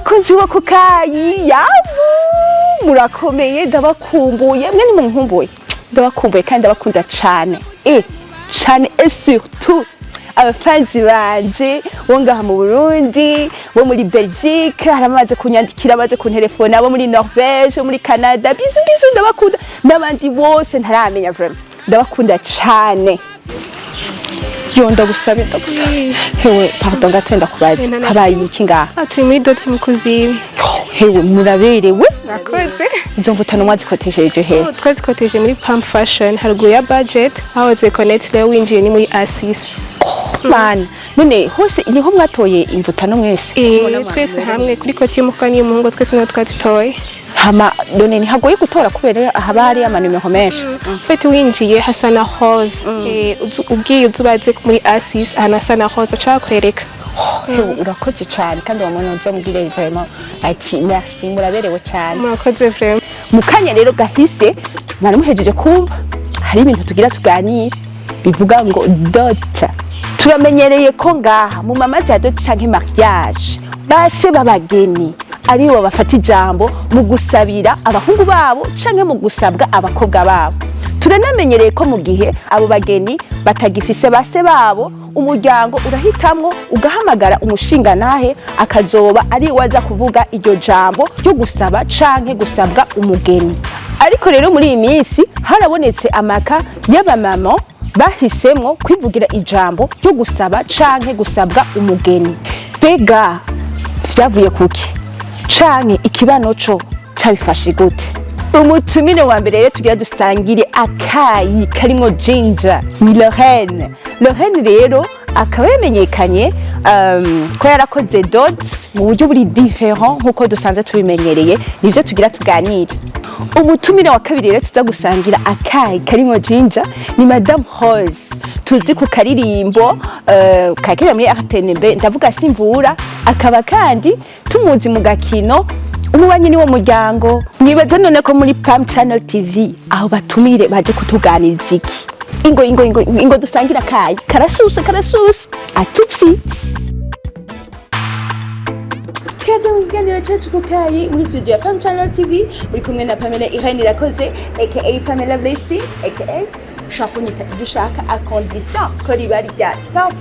bakunzi bo kukayi yabu murakomeye ndabakumbuye mwe ni munkumbuye ndabakumbuye kandi ndabakunda cyane cyane surtout abafanzi banje bo ngaha mu Burundi bo muri Belgique haramaze kunyandikira baze ku telefone abo muri Norvège muri Canada bizu ndabakunda n'abandi bose ntaramenya vraiment ndabakunda cyane Yonda gusabira hewe pardon gatenda kubaza habaye iki ngaha ati muri doti mukuzibi hewe muraberewe nakoze izo mvutano mwazikotejeje he twazikoteje muri Pump Fashion haruguru ya budget aho ze connect rero winjiye ni muri Asis man none hose niho mwatoye imvutano mwese twese hamwe kuri koti y'umukwa n'umuhungu twese no twatitoye hama none ni hagoye gutora kubera haba hari amanimero menshi fete winjiye hasa na rose ubwiye uzubaze muri Asis hasa na rose bacakwereka urakoze cyane kandi umuntu uzomubwire vraiment ati merci muraberewe cyane murakoze vraiment mukanya rero gahise mwari muhejeje kumva hari ibintu tugira tuganire bivuga ngo dot turamenyereye ko ngaha mu mamazi ya dot canke mariage base babageni ariwe bafata ijambo mu gusabira abahungu babo canke mu gusabwa abakobwa babo turanamenyereye ko mu gihe abo bageni batagifise base babo umuryango urahitamwo ugahamagara umushingantahe akazoba ari waza kuvuga iryo jambo ryo gusaba canke gusabwa umugeni ariko rero muri iyi minsi harabonetse amaka y'abamama bahisemwo kwivugira ijambo ryo gusaba canke gusabwa umugeni bega vyavuye kuki canke ikibano co cabifashe gute umutumire wa mbere rero tugira dusangire akayi karimo ginger ni Lorraine rero akaba yamenyekanye ko yarakoze dot mu buryo buri different nkuko dusanze tubimenyereye nivyo tugira tuganire umutumire wa kabiri rero tuza gusangira akayi karimo ginger ni Madame Rose tuzi ku karirimbo kakira muri RTNB ndavuga simvura akaba kandi tumuzi mu gakino umubanyi ni wo muryango nibaza none ko muri Pam Channel TV aho batumire baje kutuganiriza iki ingo dusangira akayi karashushe atutsi kaza mu kiganiro cyacu kukayi muri studio ya Pam Channel TV muri kumwe na Pamela Irene Irakoze aka Pamela Blessing aka chaponita dushaka a condition ko riba rya top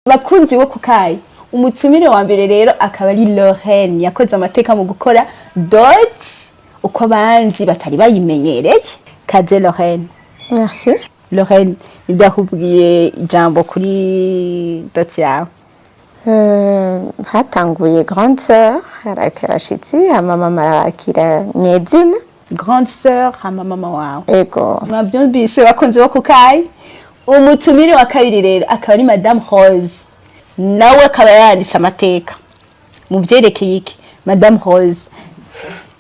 bakunzi bo kukayi umutumire wa mbere rero akaba ari Lorraine yakoze amateka mu gukora dot uko abanzi batari bayimenyereye kaze Lorraine. Merci Lorraine ndakubwiye ijambo kuri dot yawe hatanguye grande sœur arakarashitsi mama arakira nyezina grande sœur hama mama wawe ego mwabyumvise bakunzi bo kukayi umutumire wa kabiri rero akaba ari Madame Rose nawe akaba yanditse amateka mu byerekeye iki Madame Rose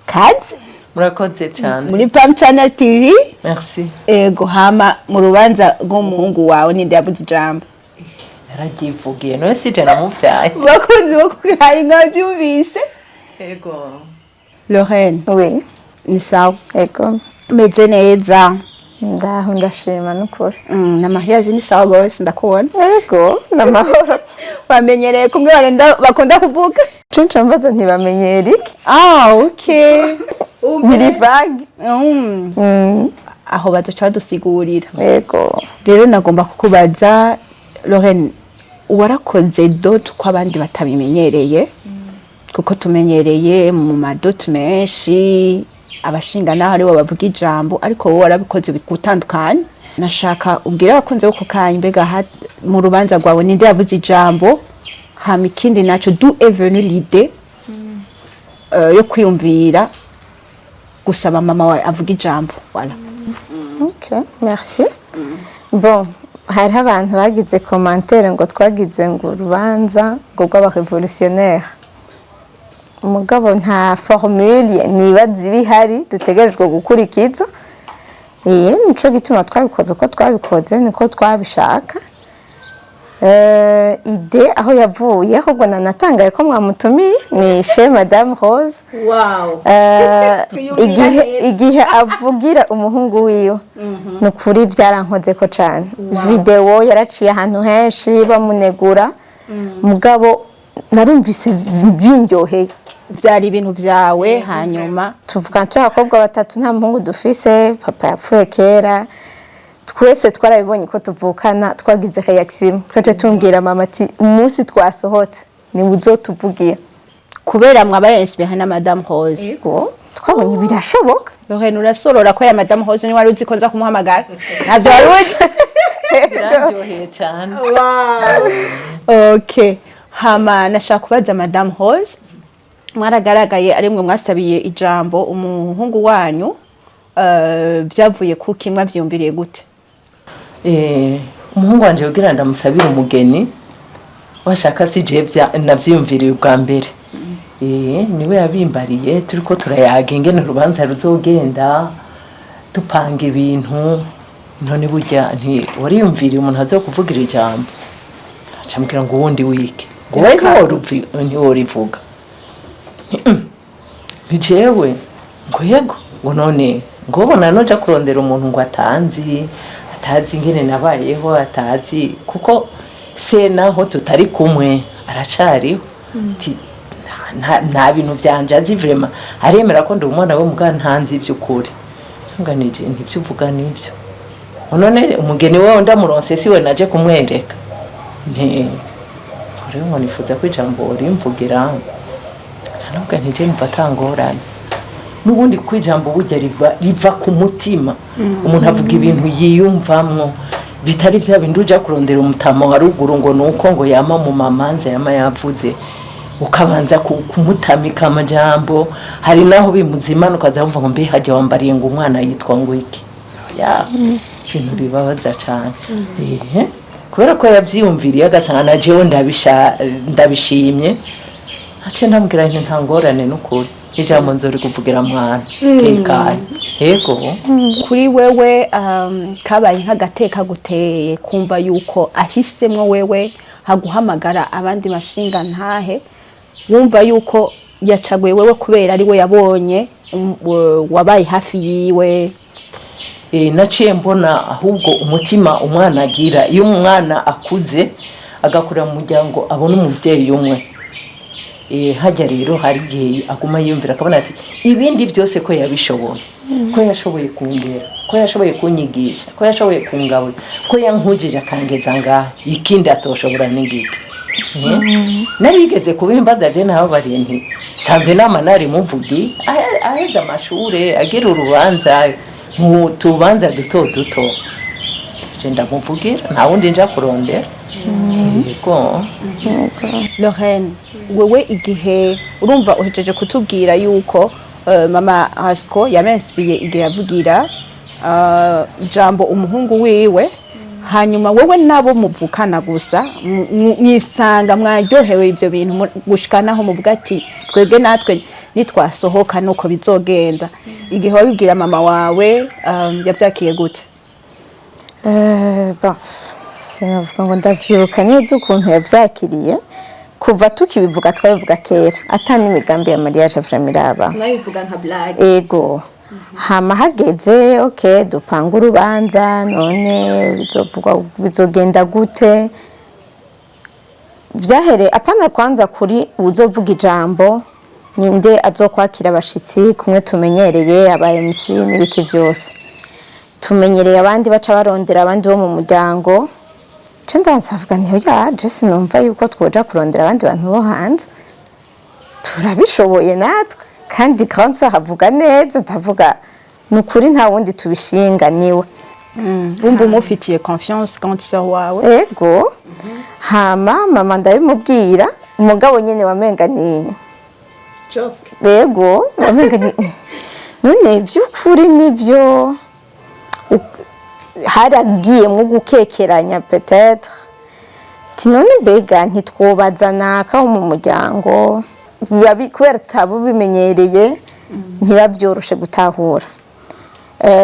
kaze murakoze cyane muri Pam Channel TV merci ego hama mu rubanza rw'umuhungu wawe ni ndabuze ijambo yaragivugiye no sije namuvyaye bakunzi bo kukayi mwabyumvise ego Lorraine oui ni sawa ego meze neza ndaho ndashima n'ukuri na mariage ni sawa gose ndakubona ego namahoro bamenyereye kumwe bakunda kuvuga cinca mbaza ntibamenyera iki okay biri vague aho baduca dusigurira ego rero nagomba kukubaza Lorraine warakoze dot ko abandi batabimenyereye kuko tumenyereye mu madot menshi abashingantahe aribo bavuga ijambo ariko wowe warabikoze bitandukanye nashaka ubwira abakunze ko kukayi mbega mu rubanza rwawe ninde yavuze ijambo hama ikindi naco d'où est venue l'idée yo kwiyumvira gusaba mama wawe avuga ijambo voilà. OK merci bon hari abantu bagize commentaire ngo twagize ngo rubanza ngo rw'abarevolutionnaire umugabo nta formule nibaza ibihari dutegerejwe gukurikiza nico gituma twabikoze uko twabikoze niko twabishaka ide aho yavuye ahubwo nanatangaye ko mwamutumiye ni chez Madame Rose. Wow. Igihe avugira umuhungu wiwe nukuri byarankoze ko cyane. Video yaraciye ahantu henshi bamunegura mugabo narumvise bindyoheye. Byari ibintu byawe hanyuma tuvuga abakobwa batatu nta muhungu dufise, papa yapfuye kera. Twese twarabibonye ko tuvukana, twagize reaction twaje tumbwira mama ati umunsi twasohotse ni uzotuvugira kubera mwabaye inspiré na Madame Rose. Yego twabonye birashoboka. Lorraine urasorora ko ya Madame Rose ni wari uzi ko nza kumuhamagara navyo wari uzi. Biraryoheye cyane. Okay, hama nashaka kubaza Madame Rose, mwaragaragaye ari mwe mwasabiye ijambo umuhungu wanyu, byavuye ku kimwe vyumviriye gute? Umuhungu wanje ugira ndamusabira umugeni washaka sije navyumviriye ubwa mbere. Niwe yabimbariye turiko turayaga ingene rubanza ruzogenda dupanga ibintu, none burya nti wariyumviriye umuntu azo kuvugira ijambo acambwira ngo wundi wike ngo wewe ntiworivuga ntijewe ngo yego ngo none ngo bona noja kurondera umuntu ngo atazi ingene nabayeho, atazi kuko se naho tutari kumwe aracariho nta bintu vyanje azi vraiment aremera ko ndi umwana we muga ntanzi by'ukuri nganije ntivyuvuga nibyo none umugeni wawe ndamuronse siwe naje kumwereka rero ngo nifuza ko ijambo rimvugira ntabwo ntije mfatangorane n'ubundi ko ijambo burya riva ku mutima. Umuntu avuga ibintu yiyumvamwo bitari bya bindi uja kurondera umutama wa ruguru ngo nuko ngo yama mu mamanza yama yavuze ukabanza kumutamika amajambo. Hari naho bimuzimana ukaza wumva ngo mbe haje wambariye ngo umwana yitwa ngo iki ibintu bibabaza cyane. Kubera ko yavyiyumviriye agasana jewe ndabishimye ace ndambwira nti ntangorane n'ukuri ijambo nzori kuvugira mwana tekanye. Yego kuri wewe kabaye nk'agateka guteye kumva yuko ahisemwo wewe haguhamagara abandi mashingantahe, wumva yuko yacaguye wewe kubera ari we yabonye wabaye hafi yiwe? Naciye mbona ahubwo umutima umwana agira iyo umwana akuze agakura mu muryango abona umuvyeyi umwe. Hajya rero hari gihe aguma yumvira akabona ati ibindi byose ko yabishoboye, ko yashoboye kungera, ko yashoboye kunyigisha, ko yashoboye kungabura, ko yankujije akangeza ngaha ikindi atoshobora n'ingiki. Narigeze kubimbaza je naho bari nti sanzwe nama nari muvugi aheza amashure agira urubanza mu tubanza duto je ndamuvugira nta wundi nja kurondera. Yego Lorraine, wewe igihe urumva uhejeje kutubwira yuko mama Asko yamensibiye igihe yavugira ijambo umuhungu wiwe, hanyuma wewe nabo muvukana gusa mwisanga mwaryohewe ibyo bintu gushikanaho muvuga ati twebwe natwe nitwasohoka nuko bizogenda. Igihe wabibwira mama wawe yavyakiye gute? Sinavuga ngo ndavyibuka neza ukuntu yavyakiriye. Kuva tukibivuga twabivuga kera atani imigambi ya mariage vramiraba mwabivuga nka blague. Ego hama hageze okay dupanga urubanza none bizogenda gute. Vyahere apana kwanza kuri uzovuga ijambo ninde azokwakira abashitsi kumwe tumenyereye aba MC n'ibiki vyose tumenyereye abandi baca barondera abandi bo mu muryango. Ndansavuga nti ya Jesse numva yuko twoja kurondera abandi bantu bo hanze turabishoboye natwe kandi kansa havuga neza ndavuga nukuri nta wundi tubishinga niwe. Bumva umufitiye confiance quand tu wawe? Ego hama mama ndabimubwira umugabo nyene wamenga ni joke. Ego wamenga ni none by'ukuri nivyo haragiye mu gukekeranya peut-être tinone mbega ntitwobazana ka mu muryango kubera tabo bimenyereye ntibabyoroshe gutahura.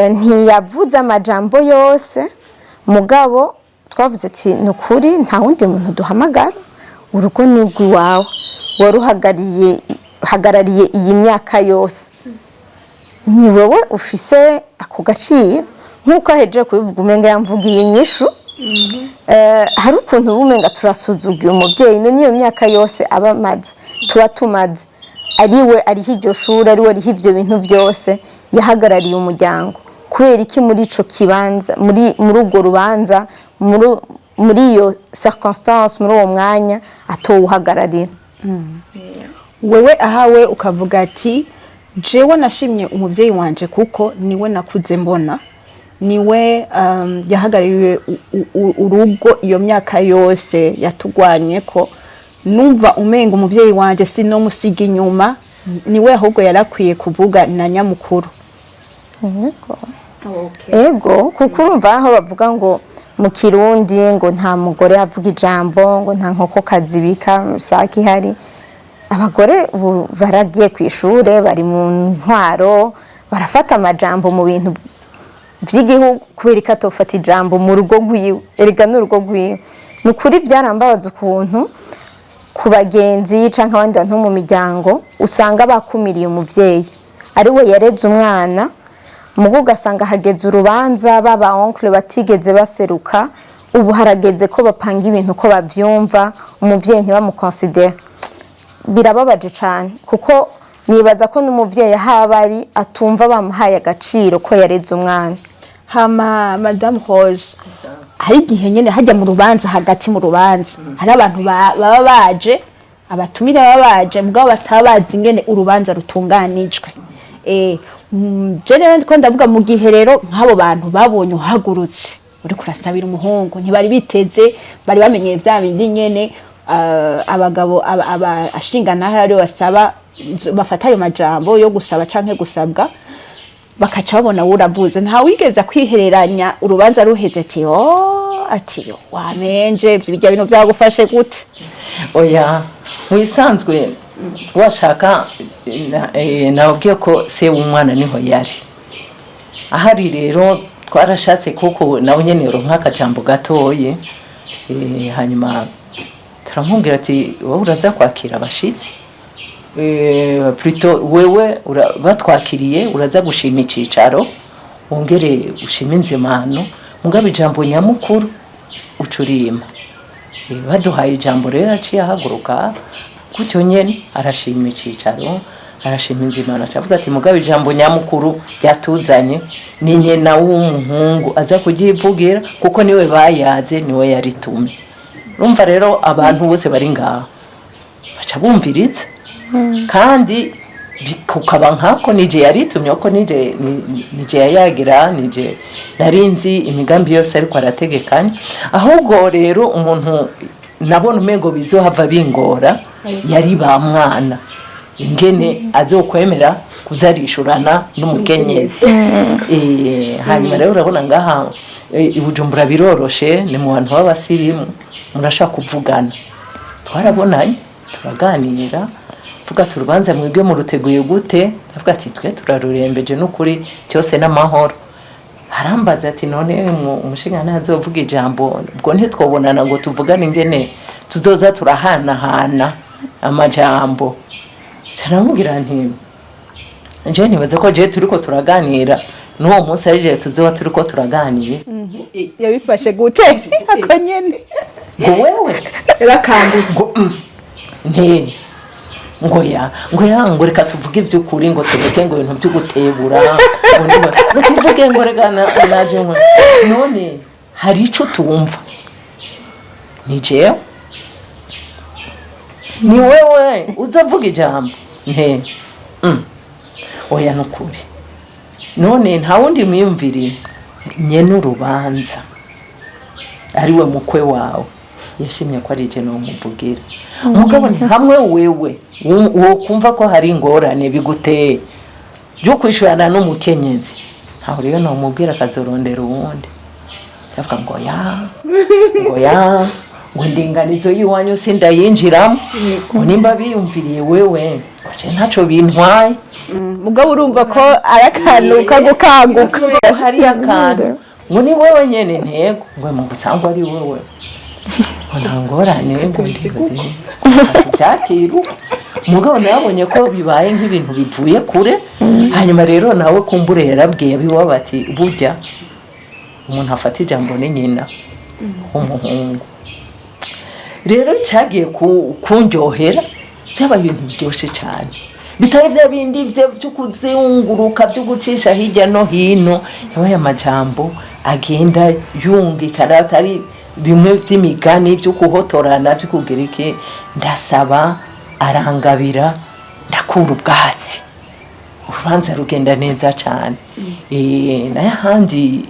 Ntiyavuze amajambo yose mugabo twavuze ati ni ukuri nta wundi muntu duhamagara, urugo ni urw'iwawe, waruhagarariye iyi myaka yose, ni wowe ufise ako gaciro. Nk'uko ahejeje kubivuga umenga yamvugiye inyishu, hari ukuntu umenga turasuzuguye umubyeyi n'iyo myaka yose aba amaze, tuba tumaze, ariwe ariho iryo shuri, ariwe ariho ibyo bintu byose, yahagarariye umuryango. Kubera iki muri ico kibanza, muri urwo rubanza, muri iyo circonstance, muri uwo mwanya atowuhagararira? Wewe ahawe ukavuga ati jewe nashimye umubyeyi wanje kuko niwe nakuze mbona, niwe yahagarariye urugo iyo myaka yose yatugwanye ko, numva umenga umubyeyi wanje sino musiga inyuma, niwe ahubwo yarakwiye kuvuga na nyamukuru. Ego kuko urumva aho bavuga ngo mu Kirundi ngo nta mugore avuga ijambo, ngo nta nkoko kazibika saki ihari. Abagore baragiye ku ishure, bari mu ntwaro, barafata amajambo mu bintu vy'igihugu, kubera ko atofata ijambo mu rugo rwiwe, erega n'urugo rwiwe. Ni ukuri byarambabaza ukuntu ku bagenzi canke abandi bantu mu miryango usanga bakumiriye umuvyeyi, ariwe yareze umwana, mugo ugasanga hageze urubanza, baba oncle batigeze baseruka, ubu harageze ko bapanga ibintu ko bavyumva, umuvyeyi ntibamukonsidera. Birababaje cane kuko nibaza ko n'umuvyeyi ahabari atumva bamuhaye agaciro ko yareze umwana. Hama Madame Rose, hari igihe nyene hajya mu rubanza, hagati mu rubanza hari abantu baba baje, abatumire baba baje mugabo batabazi ingene urubanza rutunganijwe. Je rero ndiko ndavuga mu gihe rero nk'abo bantu babonye uhagurutse uri kurasabira umuhungu, ntibari biteze, bari bamenyeye vya bindi nyene abagabo abashingantahe ari basaba, bafata ayo majambo yo gusaba canke gusabwa, bakaca babona uravuze, nta wigeza kwihereranya urubanza ruheze ati ati wamenje bijya bintu byagufashe gute? Oya, mwisanzwe washaka nabwiye ko se w'umwana niho yari ahari. Rero twarashatse kuko nawe nyene yoronka akajambo gatoye, hanyuma turamubwira ati wowe uraza kwakira abashitsi, plutôt wewe batwakiriye uraza gushima icicaro, wongere ushime inzemano, mugabe ijambo nyamukuru ucurima. Baduhaye ijambo rero aciye ahaguruka gutyo nyene, arashima icicaro, arashima inzemano, avuga ati mugabe ijambo nyamukuru ryatuzanye ni nyina w'umuhungu aza kugivugira kuko niwe bayaze, niwe yaritumye. Urumva rero abantu bose bari ngaho baca bumviriza, kandi kukaba nkako nije yaritumye, ko nije yayagira, nije narinzi imigambi yose ariko arategekanya. Ahubwo rero umuntu nabona umengo bizohava bingora yari ba mwana, ingene azokwemera kuzarishurana n'umukenyezi. Hanyuma rero urabona ngaha ibujumbura biroroshe, ni mu bantu b'abasirimu, murashaka kuvugana. Twarabonanye turaganira, vuga turubanza mwebwe mu ruteguye gute, avuga ati twe turarurembeje n'ukuri cyose n'amahoro. Harambaza ati none umushingantahe azovuga ijambo, ubwo ntitwobonana ngo tuvugane ingene tuzoza turahanahana amajambo. Saramubwira nti nje nibaza ko je turiko turaganira n'uwo munsi ari tuzoba turiko turaganira. Yabifashe gute ako nyene? Ngo wewe rakambutse nte ngo reka tuvuge ivy'ukuri, ngo tuvuge ngo ibintu by'ugutebura, ngo tuvuge ngo reka naje ngo none hari ico tumva ni jewe, ni wewe uzovuga ijambo nte oya nukuri. None nta wundi mwiyumviri nyene urubanza ariwe mukwe wawe yashimye ko ari je no muvugira. Mugabo ni hamwe wewe wo kumva ko hari ingorane biguteye byo kwishurana n'umukenyezi, aho rero no mubwira kazorondera uwundi cyavuga ngo ngo ndinganizo yiwanyu sindayinjiramo, ngo nimba biyumviriye wewe je ntaco bintwaye. Mugabo urumva ko arakantu kagukanguka, hari akantu ngo ni wewe nyene ntego ngo mu busanzwe ari wewe ngo ntangorane ngo byakiru mugabo nabonye ko bibaye nk'ibintu bivuye kure hanyuma rero nawe kumbure yarabwiye biwa bati burya umuntu afata ijambo ni nyina umuhungu rero cyagiye kunjohera byaba ibintu byoshe cyane bitari bya bindi byo kuzunguruka byo gucisha hirya no hino yabaye amajambo agenda yungikana atari bimwe by'imigani byo kuhotorana byo kugira iki ndasaba arangabira ndakura ubwatsi urubanza rugenda neza cyane naye handi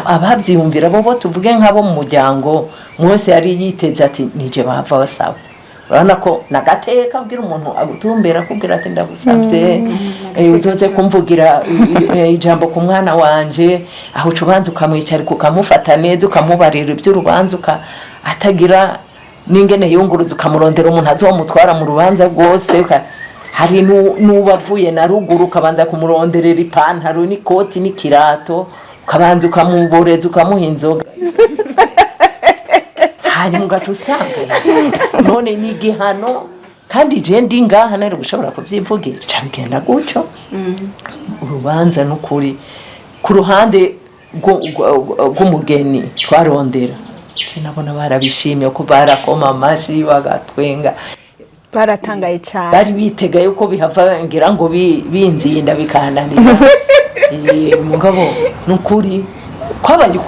ababyiyumvira bo tuvuge nk'abo mu muryango mwese yari yiteze ati nije bava basaba urabona ko nagateka abwira umuntu agutumbera akubwira ati ndagusabye uzoze kumvugira ijambo ku mwana wanje aho ucubanza ukamwicara ukamufata neza ukamubarira iby'urubanza atagira n'ingene yunguruza ukamurondera umuntu azomutwara mu rubanza rwose hari n'ubavuye na ruguru ukabanza kumuronderera ipantaro n'ikoti n'ikirato ukabanza ukamuboreza ukamuha inzoga hanyuma ugaca usanga none ni igihano kandi je ndi ngaha nari gushobora kubyivugira cyabigenda gutyo urubanza n'ukuri ku ruhande rw'umugeni twarondera nabona barabishimye ko barakoma amashi bagatwenga baratangaye cyane bari bitegaye ko bihava ngira ngo binzinda bikananira mugabo n'ukuri kwabaye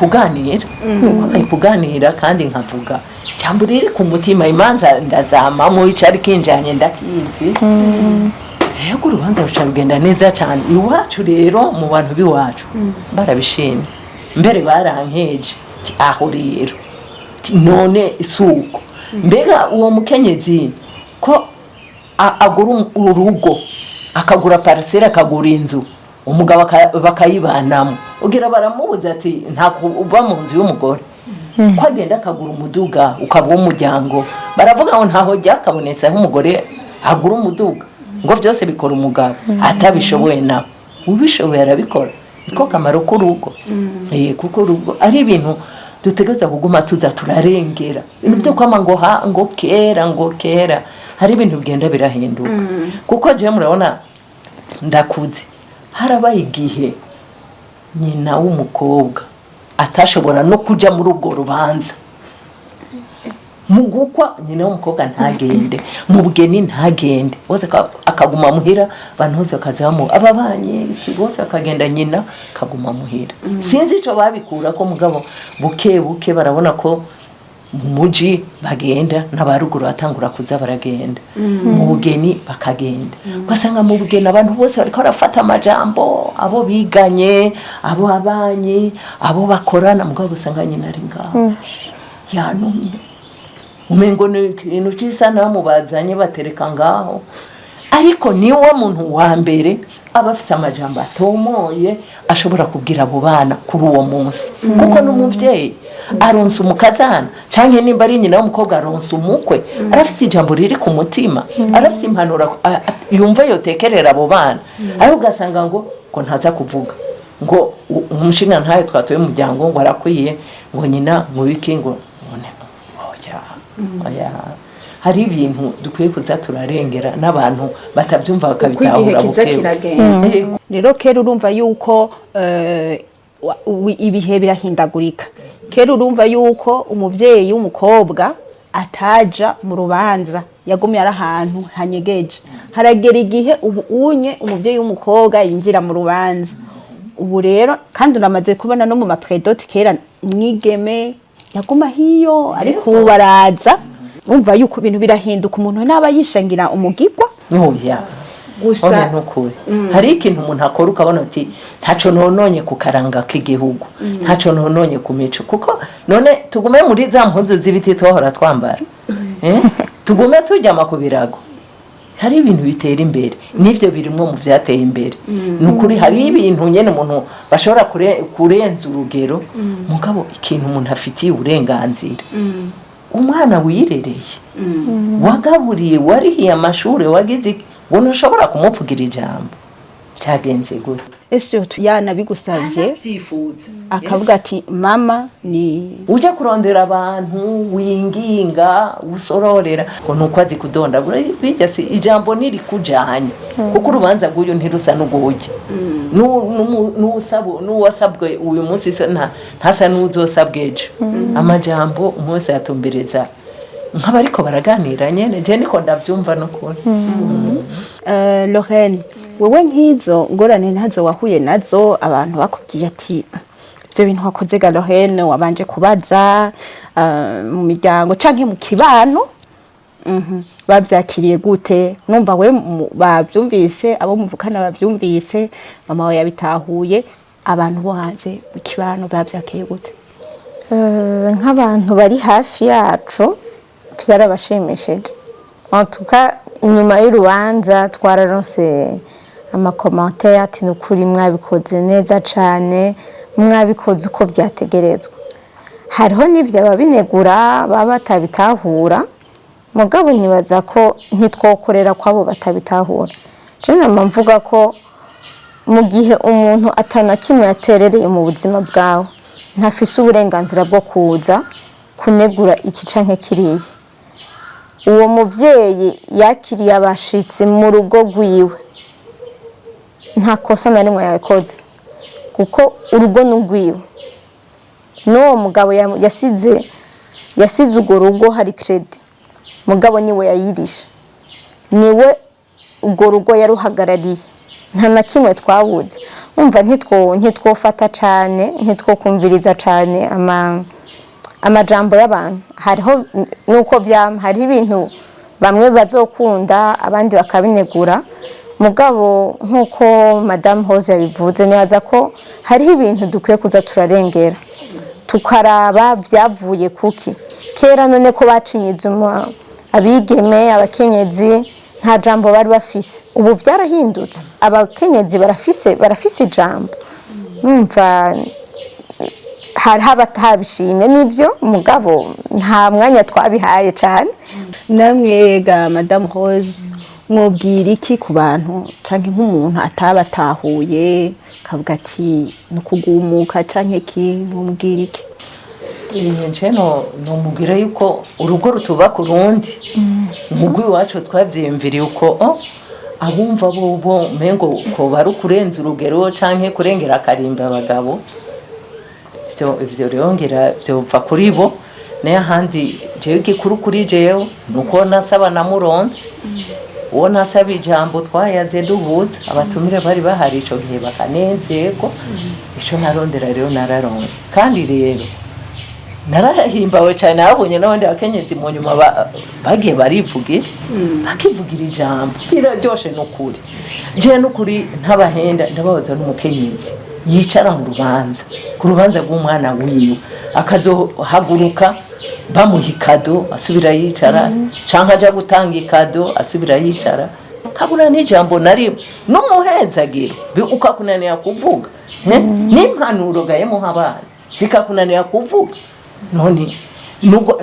kuganira kandi nkavuga cyangwa riri ku mutima imanza ndazama mu icari kinjanye ndakizi yego urubanza ruca rugenda neza cyane iwacu rero mu bantu biwacu barabishimye mbere barankeje aho rero none isuko mbega uwo mukenyezi ko agura urugo akagura parcelle akagura inzu umugabo bakayibanamo ugira baramubuza ati nta kuba mu nzu y'umugore ko agenda akagura umuduga ukaba umuryango baravuga ngo ntaho ryakabonetse aho umugore agura umuduga ngo byose bikora umugabo atabishoboye nawe ubishoboye arabikora niko kamaro k'urugo kuko urugo ari ibintu dutegereza kuguma tuza turarengera ibintu byo kwama ngo kera hari ibintu bigenda birahinduka kuko je murabona ndakuze harabaye igihe nyina w'umukobwa atashobora no kuja muri urwo rubanza mu gukwa nyina w'umukobwa ntagende mu bugeni ntagende bose akaguma muhira abantu bose bakazamo ababanye bose akagenda nyina akaguma muhira sinzi ico babikura ko mugabo buke barabona ko mu muji bagenda n'abaruguru batangura kuza baragenda mu bugeni bakagenda ugasanga mu bugeni abantu bose bariko barafata amajambo abo biganye abo abanye abo bakorana mugabo usanga nyina ari ngaho yanumye umengo ni ikintu cisa namubazanye batereka ngaho ariko niwo muntu wa mbere aba afise amajambo atomoye ashobora kubwira abo bana kuri uwo munsi kuko n'umuvyeyi aronse umukazana canke nimba ari nyina w'umukobwa aronse umukwe arafise ijambo riri ku mutima arafise impanura yumva yotekerera abo bana ariko ugasanga ngo ntaza kuvuga ngo umushingantahe twatoye umuryango ngo arakwiye ngo nyina mubiki ngo oya hari ibintu dukwiye kuza turarengera n'abantu batabyumva bakabitahura bukebuke rero kera urumva yuko ibihe birahindagurika kera urumva yuko umuvyeyi w'umukobwa ataja mu rubanza yagumye ari ahantu hanyegeje haragera igihe unye umuvyeyi w'umukobwa yinjira mu rubanza ubu rero kandi uramaze kubona no mu mapredoti kera mwigeme yaguma hiyo ariko ubu baraza umva yuko ibintu birahinduka umuntu naba yishangira umugirwa oya gusa nukuri hari ikintu umuntu akora ukabona ati ntaco nononye ku karanga k'igihugu ntaco nononye ku mico kuko none tugume muri za mpuzu z'ibiti twahora twambara tugume tujyama ku birago hari ibintu bitera imbere n'ivyo birimwo mu vyateye imbere nukuri hari ibintu nyene umuntu bashobora kurenza urugero mugabo ikintu umuntu afitiye uburenganzira umwana wirereye wagaburiye warihiye amashuri wagize ngo ntushobora kumuvugira ijambo byagenze gute ese yanabigusavye byifuza akavuga ati mama ni ujya kurondera abantu winginga usororera ko nuko azi kudondagura bijya si ijambo niri kujanye kuko urubanza rw'uyu ntirusa n'uguhujya n'uwasabwe uyu munsi ntasa n'uzosabwe ejo amajambo umunsi yatumbereza nk'abariko baraganira nyene je niko ndavyumva n'ukuri. Lorraine, wewe nk'izo ngorane ntazo wahuye nazo abantu bakubwiye ati ibyo bintu wakoze ga Lorraine wabanje kubaza mu miryango canke mu kibano bavyakiriye gute? Numva we bavyumvise, abo muvukana bavyumvise, mama wawe yabitahuye, abantu bo hanze mu kibano bavyakiriye gute? Nk'abantu bari hafi yacu byarabashimishije. Antuka inyuma y'urubanza twararonse amakomantere ati nukuri mwabikoze neza cane, mwabikoze uko byategerezwa. Hariho n'ivyo babinegura baba batabitahura, mugabo nibaza ko ntitwokorera kwabo batabitahura. Je nama mvuga ko mu gihe umuntu atana kimwe yaterereye mu buzima bwawe, ntafise uburenganzira bwo kuza kunegura iki canke kiriya. Uwo muvyeyi yakiriye abashitsi mu rugo rwiwe, nta kosa na rimwe yakoze kuko urugo n'urwiwe. N'uwo mugabo yasize urwo rugo hari credit, mugabo niwe yayirisha, niwe urwo rugo yaruhagarariye, nta na kimwe twabuze. Umva ntitwofata cane, ntitwokumviriza cane amajambo y'abantu. Hariho nuko hari ibintu bamwe bazokunda abandi bakabinegura, mugabo nkuko Madame Hose yabivuze neza ko hariho ibintu dukwiye kuza turarengera tukaraba byavuye kuki. Kera none ko bacinyize abigeme abakenyezi nta jambo bari bafise, ubu byarahindutse, abakenyezi barafise ijambo. Numva hari abatabishimye n'ibyo, mugabo nta mwanya twabihaye cyane. Namwe ga Madame Rose mwubwira iki ku bantu canke nk'umuntu atabatahuye kavuga ati nukugumuka canke ki, mwubwira iki? Nje no mubwira yuko urugo rutubaka urundi. Umugwi wacu twavyiyumviriye uko abumva bobo mengo ko bari kurenza urugero canke kurengera akarimba abagabo. Ivyo rongera vyopfa kuri bo naye handi jewe gikuru kuri jewe nuko nasaba na muronse uwo nasaba ijambo twayaze duhuza abatumire bari bahari ico gihe bakanezeko ico narondera rero nararonse. Kandi rero narahimbawe cyane abonye n'abandi bakenyezi mu nyuma bagiye barivugira bakivugira ijambo biraryoshe n'ukuri. Je n'ukuri ntabahenda ndababaza n'umukenyezi yicara mu rubanza ku rubanza rw'umwana wiwe akazohaguruka bamuha ikado asubira yicara canke aja gutanga ikado asubira yicara kabura n'ijambo narimwe n'umuhezagiro ukakunanira kuvuga n'impanuro gayemuha abana zikakunanira kuvuga. None nubwo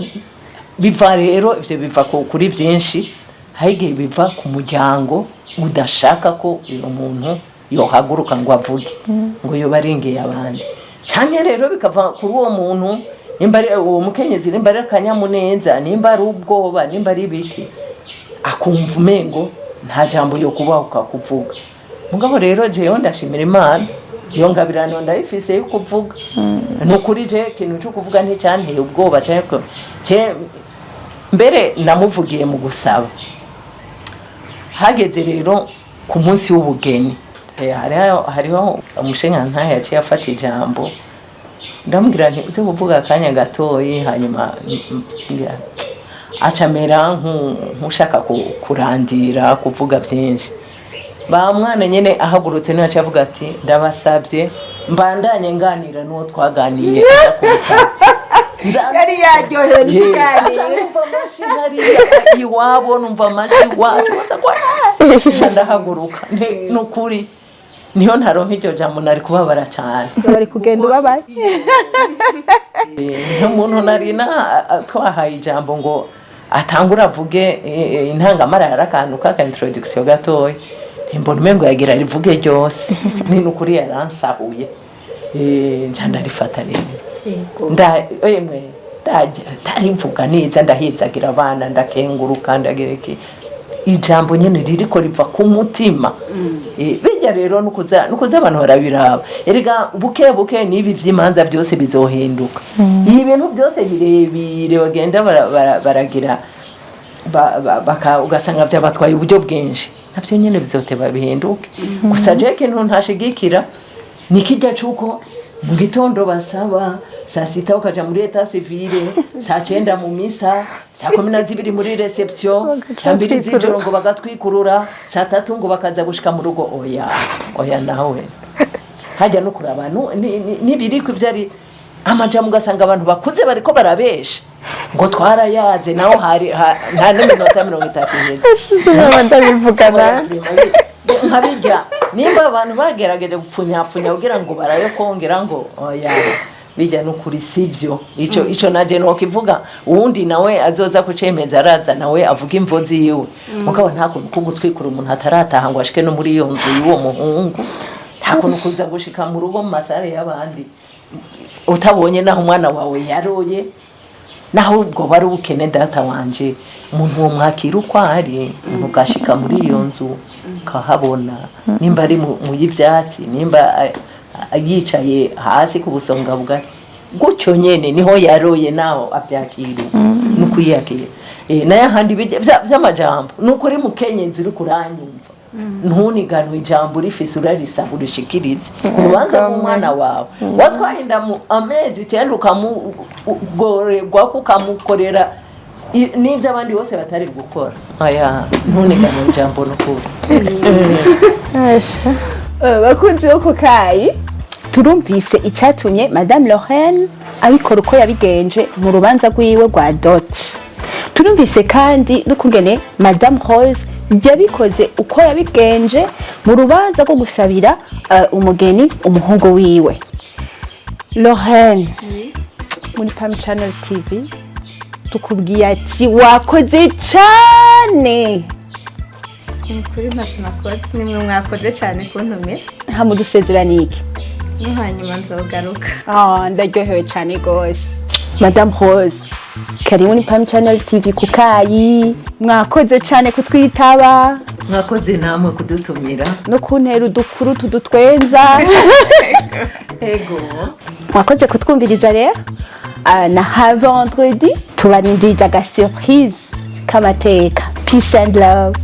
biva rero ivyo biva kuri vyinshi, hagiye biva ku muryango udashaka ko uyo muntu yohaguruka ngo avuge ngo yo barengeye abandi, canke rero bikava kuri uwo muntu nimba ari uwo mukenyezi, nimba ari akanyamuneza, nimba ari ubwoba, nimba ari biki, akumva umengo nta jambo yo kubahuka kuvuga. Mugabo rero jewe ndashimira Imana iyo ngabirano ndayifise yo kuvuga. Nukuri je kintu cyo kuvuga nticyanteye ubwoba cyane mbere namuvugiye mu gusaba. Hageze rero ku munsi w'ubugeni hariho umushingantahe yaciye afata ijambo, ndamubwira nti uze kuvuga akanya gatoyi, hanyuma acamera nk'ushaka kurandira kuvuga byinshi. Ba mwana nyene ahagurutse naca avuga ati ndabasabye mbandanye nganira n'uwo twaganiye akusaba. Yari yaryohewe n'ikiganiro. Iwabo numva amashi wacu ndahaguruka n'ukuri niyo ntaronka iryo jambo nari kubabara cyane. Bari kugenda ubabaye. Umuntu nari twahaye ijambo ngo atangura avuge intangamara yarakantu ka introduction gatoya. mbona umengo yagira rivuge ryose ni nukuri yaransahuye nca ndarifata rero ndarivuga neza ndahizagira abana ndakenguruka ndagereke ijambo nyene ririko riva ku mutima bijya rero nukuza abantu barabiraba erega buke nibi vy'imanza byose bizohinduka ibintu byose birebire bagenda baragira ugasanga byabatwaye uburyo bwinshi navyo nyene bizoteba bihinduke gusa je kintu ntashigikira nikijya cuko mu gitondo basaba saa sita ukaja muri eta civile saa 9 mu misa saa 12 muri reception saa 2 z'ijoro ngo bagatwikurura saa 3 ngo bakaza gushika mu rugo oya nawe hajya no kuraba nibiriko ivyari amajambo ugasanga abantu bakuze bariko barabesha ngo twarayaze naho hari nta n'iminota 30 iheze ndabivugana nkabijya nimba abantu bagerageje gupfunyapfunya kugira ngo barayo kongera ngo oya bijya no kuri sivyo ico naje no kivuga uwundi nawe azoza kucemeza araza nawe avuga imvozi yiwe mukaba ntako kugutwikura umuntu atarataha ngo ashike no muri iyo nzu y'uwo muhungu ntako nukuza gushika mu rugo mu masare y'abandi utabonye naho umwana wawe yaroye naho ubwo bari ubukene data wanje umuntu wo mwakira uko ari mugashika muri iyo nzu kahabona nimba ari mu y'ivyatsi nimba yicaye hasi ku busonga bwa gutyo nyene niho yaroye naho avyakira nukuyakira naye handi vy'amajambo nukuri mukenyezi uri kuranyumva ntuniganwe ijambo rifise urarisa urishikirize kurubanza umwana wawe watwahinda mu amezi 9 ukamugorerwa kukamukorera n'ibyo abandi bose batari gukora aya ntuniganwe ijambo nukuri bakunzi bo kukayi turumvise icatumye Madame Lorraine abikora uko yabigenje mu rubanza rwiwe rwa Dot. Turumvise kandi n'ukungene Madame Rose yabikoze uko yabigenje mu rubanza rwo gusabira umugeni umuhungu wiwe. Lorraine muri Pam Channel TV tukubwiye ati wakoze cane. Kuri nakoze nimwe mwakoze cyane kuntumira hamudusezerana iki no hanyuma nzogaruka ndaryohewe cyane gose Madame Rose karibu ni Pam Channel TV kukayi mwakoze cyane kutwitaba mwakoze namwe kudutumira no kuntera udukuru tudutwenza ego mwakoze kutwumviriza rero na vendredi tubarindije aga surprise kamateka peace and love